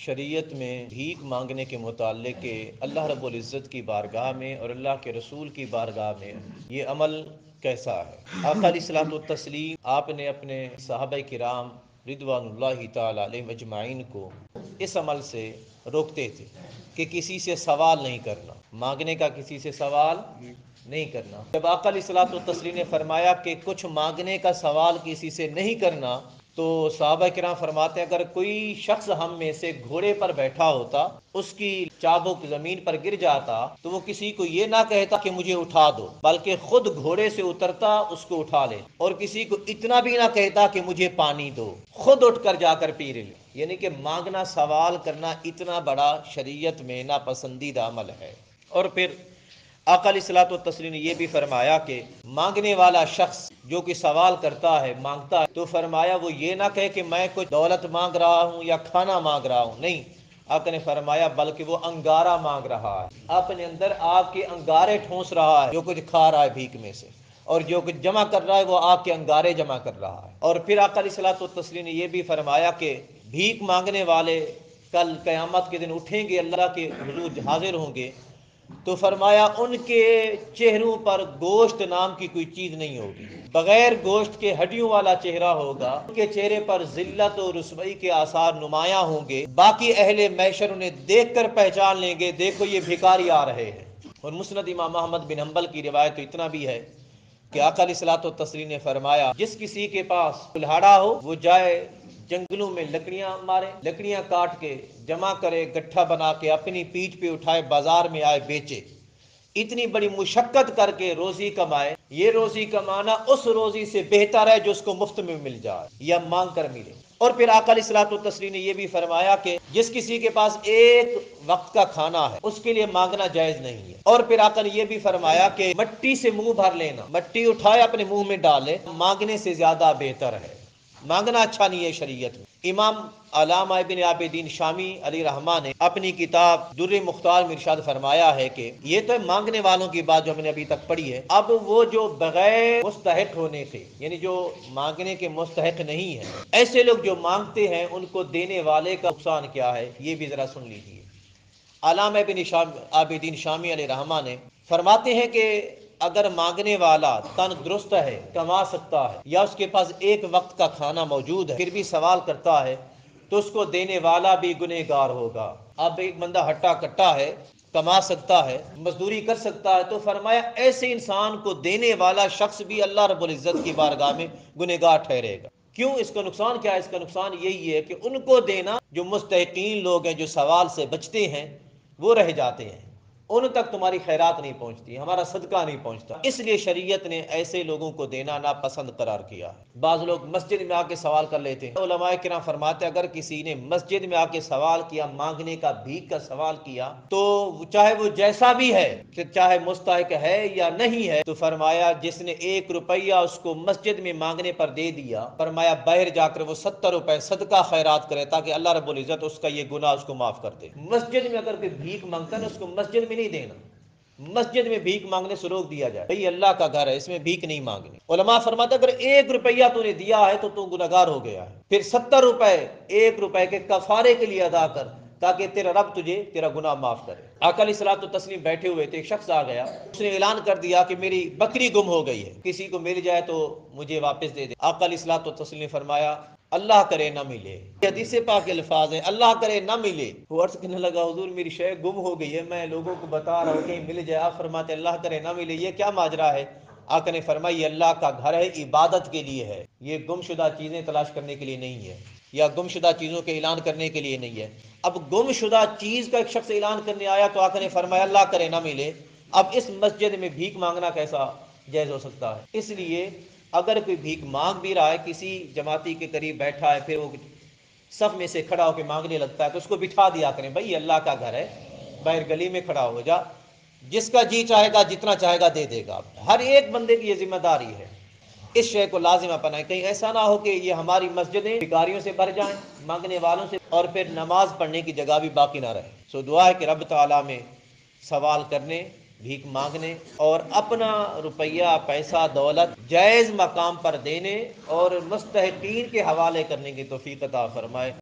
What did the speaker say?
شریعت میں بھیک مانگنے کے متعلق کہ اللہ رب العزت کی بارگاہ میں اور اللہ کے رسول کی بارگاہ میں یہ عمل کیسا ہے۔ آقا علیہ الصلوۃ والتسلیم آپ نے اپنے صحابہ کرام رضوان اللہ تعالی علیہم اجمعین کو اس عمل سے روکتے تھے کہ کسی سے سوال نہیں کرنا، مانگنے کا کسی سے سوال نہیں کرنا۔ جب آقا علیہ الصلوۃ والتسلیم نے فرمایا کہ کچھ مانگنے کا سوال کسی سے نہیں کرنا، تو صحابہ کرام فرماتے ہیں اگر کوئی شخص ہم میں سے گھوڑے پر بیٹھا ہوتا، اس کی چابک زمین پر گر جاتا تو وہ کسی کو یہ نہ کہتا کہ مجھے اٹھا دو، بلکہ خود گھوڑے سے اترتا، اس کو اٹھا لے، اور کسی کو اتنا بھی نہ کہتا کہ مجھے پانی دو، خود اٹھ کر جا کر پی لے۔ یعنی کہ مانگنا، سوال کرنا اتنا بڑا شریعت میں ناپسندیدہ عمل ہے۔ اور پھر آقا علیہ الصلوۃ والتسلیم نے یہ بھی فرمایا کہ مانگنے والا شخص جو کہ سوال کرتا ہے، مانگتا ہے، تو فرمایا وہ یہ نہ کہے کہ میں کچھ دولت مانگ رہا ہوں یا کھانا مانگ رہا ہوں، نہیں، آقا نے فرمایا بلکہ وہ انگارہ مانگ رہا ہے، اپنے اندر آپ کے انگارے ٹھونس رہا ہے جو کچھ کھا رہا ہے بھیک میں سے، اور جو کچھ جمع کر رہا ہے وہ آپ کے انگارے جمع کر رہا ہے۔ اور پھر آقا علیہ الصلوۃ والتسلیم نے یہ بھی فرمایا کہ بھیک مانگنے والے کل قیامت کے دن اٹھیں گے، اللہ کے حضور حاضر ہوں گے، تو فرمایا ان کے چہروں پر گوشت نام کی کوئی چیز نہیں ہوگی، بغیر گوشت کے ہڈیوں والا چہرہ ہوگا، ان کے چہرے پر ذلت و رسوائی کے آثار نمایاں ہوں گے، باقی اہل محشر انہیں دیکھ کر پہچان لیں گے، دیکھو یہ بھکاری آ رہے ہیں۔ اور مسند امام احمد بن حنبل کی روایت تو اتنا بھی ہے کہ آقا علیہ الصلوۃ والتسلیم نے فرمایا جس کسی کے پاس کلہاڑا ہو وہ جائے جنگلوں میں لکڑیاں مارے، لکڑیاں کاٹ کے جمع کرے، گٹھا بنا کے اپنی پیٹھ پہ اٹھائے، بازار میں آئے بیچے، اتنی بڑی مشقت کر کے روزی کمائے، یہ روزی کمانا اس روزی سے بہتر ہے جو اس کو مفت میں مل جائے یا مانگ کر ملے۔ اور پھر آقا علیہ الصلوۃ والتسلیم نے یہ بھی فرمایا کہ جس کسی کے پاس ایک وقت کا کھانا ہے اس کے لیے مانگنا جائز نہیں ہے۔ اور پھر آقا نے یہ بھی فرمایا کہ مٹی سے منہ بھر لینا، مٹی اٹھائے اپنے منہ میں ڈالے، مانگنے سے زیادہ بہتر ہے، مانگنا اچھا نہیں ہے شریعت میں۔ امام علامہ ابن عابدین شامی علیہ رحمہ نے اپنی کتاب در مختار میں ارشاد فرمایا ہے کہ یہ تو مانگنے والوں کی بات جو ہم نے ابھی تک پڑھی ہے، اب وہ جو بغیر مستحق ہونے سے، یعنی جو مانگنے کے مستحق نہیں ہیں، ایسے لوگ جو مانگتے ہیں ان کو دینے والے کا نقصان کیا ہے، یہ بھی ذرا سن لیجیے۔ علامہ ابن عابدین شامی علیہ رحمہ نے فرماتے ہیں کہ اگر مانگنے والا تندرست ہے، کما سکتا ہے، یا اس کے پاس ایک وقت کا کھانا موجود ہے، پھر بھی سوال کرتا ہے تو اس کو دینے والا بھی گنہگار ہوگا۔ اب ایک بندہ ہٹا کٹا ہے، کما سکتا ہے، مزدوری کر سکتا ہے، تو فرمایا ایسے انسان کو دینے والا شخص بھی اللہ رب العزت کی بارگاہ میں گنہگار ٹھہرے گا۔ کیوں؟ اس کا نقصان کیا ہے؟ اس کا نقصان یہی ہے کہ ان کو دینا جو مستحقین لوگ ہیں، جو سوال سے بچتے ہیں، وہ رہ جاتے ہیں، ان تک تمہاری خیرات نہیں پہنچتی، ہمارا صدقہ نہیں پہنچتا، اس لیے شریعت نے ایسے لوگوں کو دینا ناپسند قرار کیا۔ بعض لوگ مسجد میں آ کے سوال کر لیتے ہیں، علماء کرام فرماتے ہیں اگر کسی نے مسجد میں آ کے سوال کیا، مانگنے کا، بھیک کا سوال کیا، تو چاہے وہ جیسا بھی ہے، کہ چاہے مستحق ہے یا نہیں ہے، تو فرمایا جس نے 1 روپیہ اس کو مسجد میں مانگنے پر دے دیا، فرمایا باہر جا کر وہ 70 روپے صدقہ خیرات کرے تاکہ اللہ رب العزت اس کا یہ گناہ اس کو معاف کر دے۔ مسجد میں اگر کوئی بھیک مانگتا ہے نا، اس کو مسجد میں نہیں دینا، مسجد میں بھیک مانگنے سے روک دیا جائے، بھئی اللہ کا گھر ہے، اس میں بھیک نہیں مانگنی۔ علماء فرماتے اگر 1 روپیہ تو نے دیا ہے تو تو گنہگار ہو گیا ہے، پھر 70 روپے 1 روپے کے کفارے کے لیے ادا کر تاکہ تیرا رب تجھے تیرا گناہ معاف کرے۔ آقا علیہ الصلوۃ والتسلیم بیٹھے ہوئے تھے، ایک شخص آ گیا، اس نے اعلان کر دیا کہ میری بکری گم ہو گئی ہے، کسی کو مل جائے تو مجھے واپس دے دے۔ آقا علیہ الصلوۃ والتسلیم نے فرمایا اللہ کرے نہ ملے، حدیث پاک کے الفاظ ہیں، اللہ کرے نہ ملے۔ وہ عرض کرنے لگا حضور میری شے گم ہو گئی ہے، میں لوگوں کو بتا رہا ہوں کہ مل جائے، آپ فرماتے اللہ کرے نہ ملے، یہ کیا ماجرا ہے؟ آقا نے فرمایا یہ اللہ کا گھر ہے، عبادت کے لیے ہے، یہ گم شدہ چیزیں تلاش کرنے کے لیے نہیں ہے، یا گم شدہ چیزوں کے اعلان کرنے کے لیے نہیں ہے۔ اب گم شدہ چیز کا ایک شخص اعلان کرنے آیا تو آقا نے فرمایا اللہ کرے نہ ملے۔ اب اس مسجد میں بھیک مانگنا کیسا جائز ہو سکتا ہے؟ اس لیے اگر کوئی بھیک مانگ بھی رہا ہے، کسی جماعتی کے قریب بیٹھا ہے، پھر وہ صف میں سے کھڑا ہو کے مانگنے لگتا ہے، تو اس کو بٹھا دیا کریں، بھائی اللہ کا گھر ہے، باہر گلی میں کھڑا ہو جا، جس کا جی چاہے گا جتنا چاہے گا دے دے گا، ہر ایک بندے کی یہ ذمہ داری ہے، اس شے کو لازم اپنائیں، کہیں ایسا نہ ہو کہ یہ ہماری مسجدیں بھکاریوں سے بھر جائیں، مانگنے والوں سے، اور پھر نماز پڑھنے کی جگہ بھی باقی نہ رہے۔ سو دعا ہے کہ رب تعالیٰ میں سوال کرنے، بھیک مانگنے اور اپنا روپیہ، پیسہ، دولت جائز مقام پر دینے اور مستحقین کے حوالے کرنے کی توفیق عطا فرمائے۔